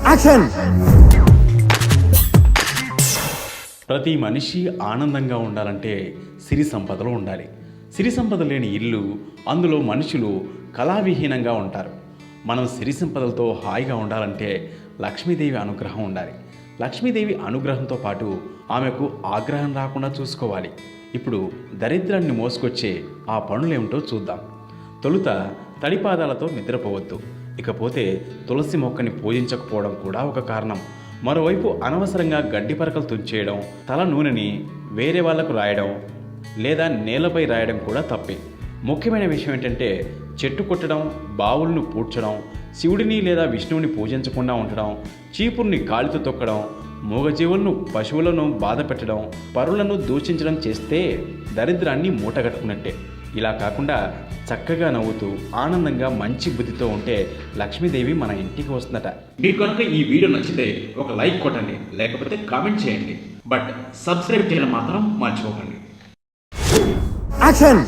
Action. ప్రతి మనిషి ఆనందంగా ఉండాలంటే సిరి సంపదలు ఉండాలి. సిరి సంపద లేని ఇల్లు, అందులో మనుషులు కళావిహీనంగా ఉంటారు. మనం సిరి సంపదలతో హాయిగా ఉండాలంటే లక్ష్మీదేవి అనుగ్రహం ఉండాలి. లక్ష్మీదేవి అనుగ్రహంతో పాటు ఆమెకు ఆగ్రహం రాకుండా చూసుకోవాలి. ఇప్పుడు దరిద్రాన్ని మోసుకొచ్చే ఆ పనులేమిటో చూద్దాం. తొలుత తడిపాదాలతో నిద్రపోవద్దు. ఇకపోతే తులసి మొక్కని పూజించకపోవడం కూడా ఒక కారణం. మరోవైపు అనవసరంగా గడ్డి పరకలు తుంచేయడం, తల నూనెని వేరే వాళ్లకు రాయడం లేదా నేలపై రాయడం కూడా తప్పే. ముఖ్యమైన విషయం ఏంటంటే చెట్టు కొట్టడం, బావులను పూడ్చడం, శివుడిని లేదా విష్ణువుని పూజించకుండా ఉండడం, చీపుర్ని కాలితో తొక్కడం, మూగజీవులను పశువులను బాధ పెట్టడం, పరులను దూషించడం చేస్తే దరిద్రాన్ని మూటగట్టుకున్నట్టే. ఇలా కాకుండా చక్కగా నవ్వుతూ ఆనందంగా మంచి బుద్ధితో ఉంటే లక్ష్మీదేవి మన ఇంటికి వస్తుందట. మీకు కనుక ఈ వీడియో నచ్చితే ఒక లైక్ కొట్టండి, లేకపోతే కామెంట్ చేయండి. బట్ సబ్స్క్రైబ్ చేయడం మాత్రం మర్చిపోకండి. యాక్షన్.